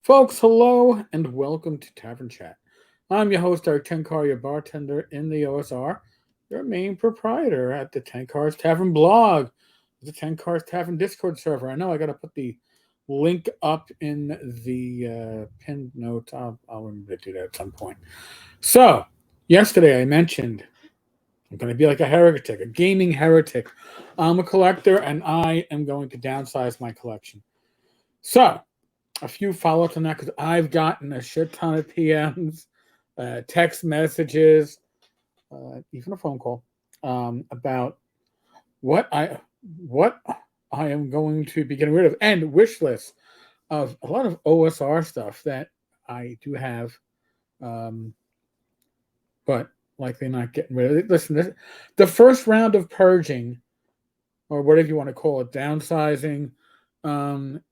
Folks, hello and welcome to Tavern Chat. I'm your host, Eric Tenkar, your bartender in the OSR, your main proprietor at the Tenkar's Tavern blog, the Tenkar's Tavern Discord server. I know I got to put the link up in the pinned note. I'll remember to do that at some point. So, yesterday I mentioned I'm going to be like a heretic, a gaming heretic. I'm a collector and I am going to downsize my collection. So, a few follow-ups on that because I've gotten a shit ton of PMs, text messages, even a phone call about what I what I am going to be getting rid of, and wish lists of a lot of OSR stuff that I do have, um, but likely not getting rid of it. Listen, the first round of purging, or whatever you want to call it, downsizing,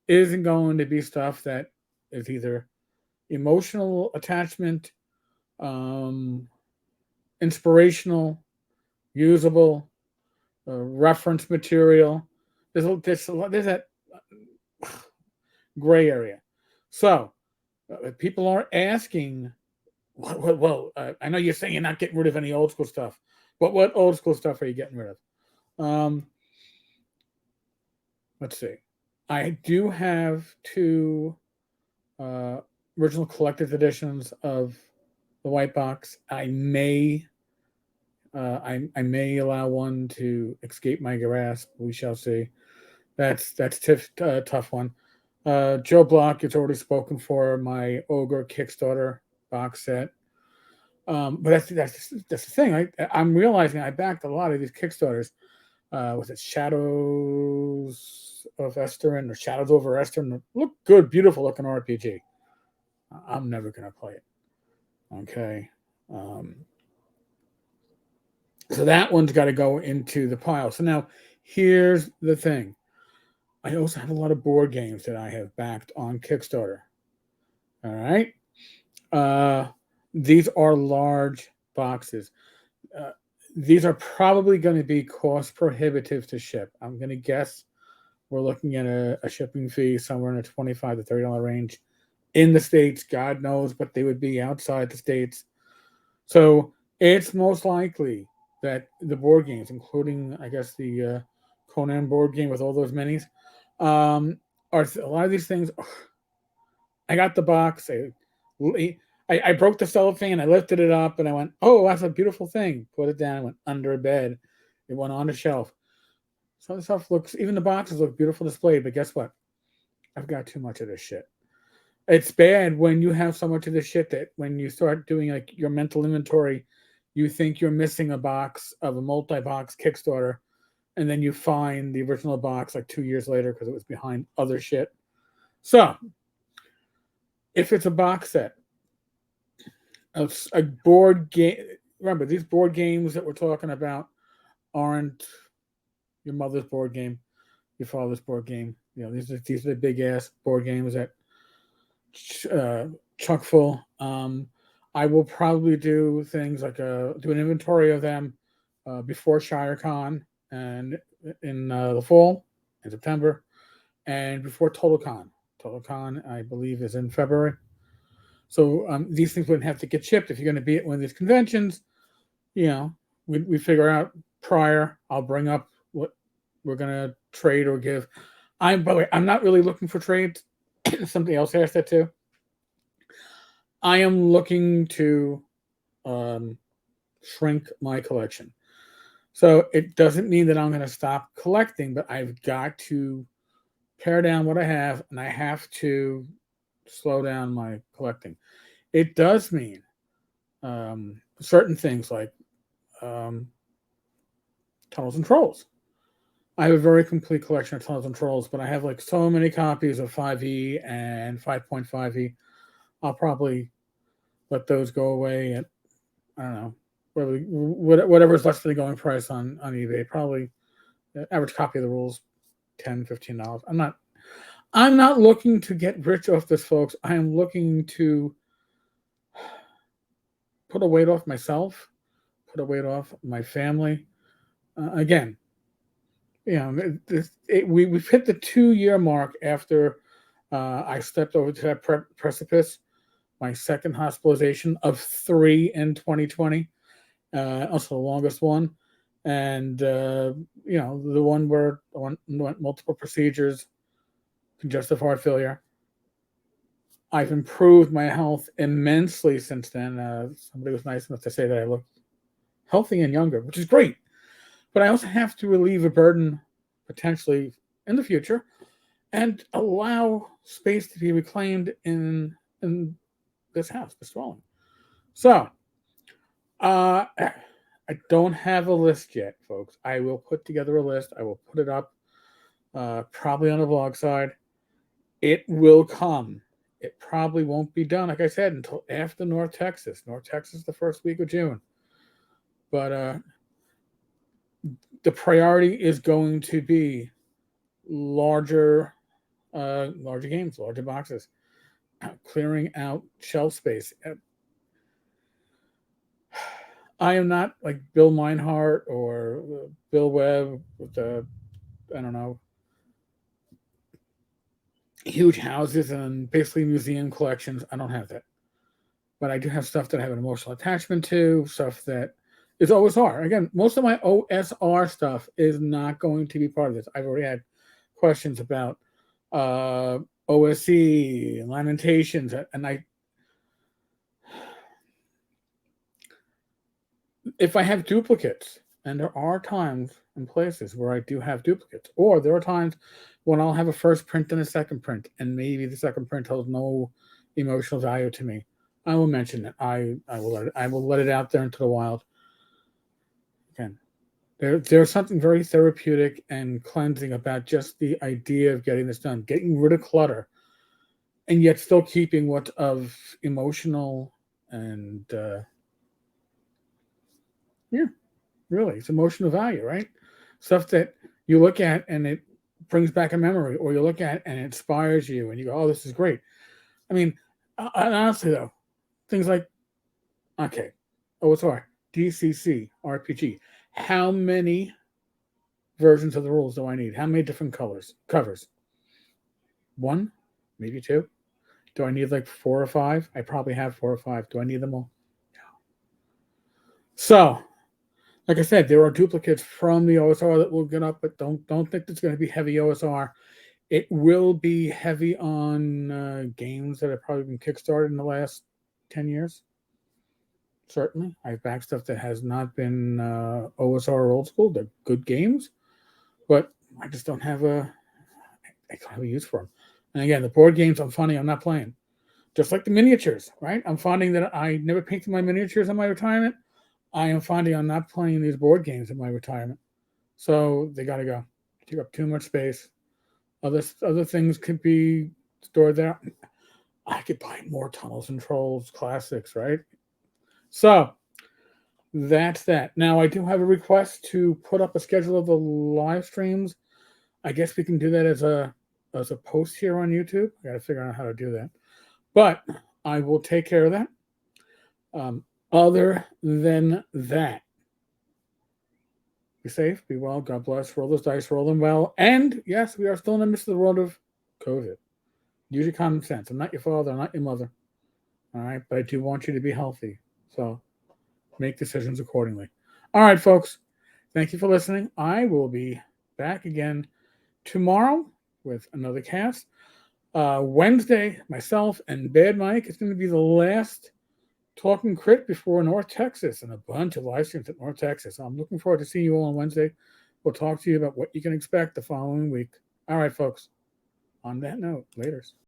isn't going to be stuff that is either emotional attachment, um, inspirational, usable, reference material. There's that gray area. So people are asking, I know you're saying you're not getting rid of any old school stuff, but what old school stuff are you getting rid of? Let's see. I do have two uh, original collector's editions of the white box. I may allow one to escape my grasp. We shall see. That's tough one. Joe Block has already spoken for my Ogre Kickstarter box set. But that's the thing. I'm realizing I backed a lot of these Kickstarters. Was it Shadows of Esteren or Shadows over Esteren? Look good, beautiful looking RPG. I'm never gonna play it. Okay. Um, So that one's got to go into the pile. So now here's the thing. I also have a lot of board games that I have backed on Kickstarter. All right. Uh, these are large boxes. Uh, these are probably going to be cost prohibitive to ship. I'm going to guess we're looking at a shipping fee somewhere in the $25 to $30 range in the States. God knows what they would be outside the States. So it's most likely that the board games, including, I guess, the Conan board game with all those minis, are a lot of these things. I got the box. I broke the cellophane. I lifted it up and I went, oh, that's a beautiful thing. Put it down. I went under a bed. It went on a shelf. Some of the stuff looks, even the boxes look beautiful displayed, but guess what? I've got too much of this shit. It's bad when you have so much of this shit that when you start doing like your mental inventory, you think you're missing a box of a multi-box Kickstarter, and then you find the original box like 2 years later because it was behind other shit. So, if it's a box set of a board game, remember these board games that we're talking about aren't your mother's board game, your father's board game. You know, these are the big ass board games that chock full. I will probably do things like do an inventory of them before ShireCon and in the fall in September, and before TotalCon. TotalCon, I believe, is in February. So these things wouldn't have to get shipped if you're going to be at one of these conventions. You know, we figure out prior. I'll bring up what we're going to trade or give. By the way, I'm not really looking for trades. Something else asked that too. I am looking to um, shrink my collection. So it doesn't mean that I'm going to stop collecting, but I've got to pare down what I have and I have to slow down my collecting. It does mean certain things like um, Tunnels and Trolls. I have a very complete collection of Tunnels and Trolls, but I have like so many copies of 5e and 5.5e. I'll probably let those go away at, I don't know, whatever's less than the going price on eBay. Probably the average copy of the rules, $10, $15. I'm not looking to get rich off this, folks. I am looking to put a weight off myself, put a weight off my family. Again, we've hit the 2 year mark after I stepped over to that precipice. My second hospitalization of 3 in 2020, also the longest one, and the one where I went multiple procedures, congestive heart failure. I've improved my health immensely since then. Somebody was nice enough to say that I look healthy and younger, which is great. But I also have to relieve a burden potentially in the future and allow space to be reclaimed in this house, this dwelling. So, I don't have a list yet, folks. I will put together a list. I will put it up, probably on the vlog side. It will come. It probably won't be done, like I said, until after North Texas. North Texas, the first week of June. But the priority is going to be larger games, larger boxes, clearing out shelf space. I am not like Bill Meinhardt or Bill Webb with the, I don't know, huge houses and basically museum collections. I don't have that. But I do have stuff that I have an emotional attachment to, stuff that is OSR. Again, most of my OSR stuff is not going to be part of this. I've already had questions about OSC and Lamentations, and if I have duplicates, and there are times and places where I do have duplicates, or there are times when I'll have a first print and a second print, and maybe the second print holds no emotional value to me, I will mention it. I will let it out there into the wild. Again, there's something very therapeutic and cleansing about just the idea of getting this done, getting rid of clutter, and yet still keeping what of emotional and really, it's emotional value, right? Stuff that you look at and it brings back a memory, or you look at and it inspires you, and you go, "Oh, this is great." I mean, honestly though, things like, okay, OSR, DCC, RPG. How many versions of the rules do I need? How many different covers? One, maybe two. Do I need like 4 or 5? I probably have 4 or 5. Do I need them all? No. So, like I said, there are duplicates from the OSR that will get up, but don't think it's going to be heavy OSR. It will be heavy on games that have probably been kickstarted in the last 10 years. Certainly, I've backed stuff that has not been OSR old school. They're good games, but I just don't have a use for them. And again, the board games, I'm not playing. Just like the miniatures, right? I'm finding that I never painted my miniatures in my retirement. I am finding I'm not playing these board games in my retirement. So they got to go. Take up too much space. Other things could be stored there. I could buy more Tunnels and Trolls classics, right? So that's that. Now I do have a request to put up a schedule of the live streams. I guess we can do that as a post here on YouTube. I got to figure out how to do that. But I will take care of that. Other than that, be safe, be well, God bless, roll those dice, roll them well. And yes, we are still in the midst of the world of COVID. Use your common sense. I'm not your father, I'm not your mother. All right, but I do want you to be healthy. So make decisions accordingly. All right, folks. Thank you for listening. I will be back again tomorrow with another cast. Wednesday, myself and Bad Mike is going to be the last Talking Crit before North Texas, and a bunch of live streams at North Texas. So I'm looking forward to seeing you all on Wednesday. We'll talk to you about what you can expect the following week. All right, folks. On that note, laters.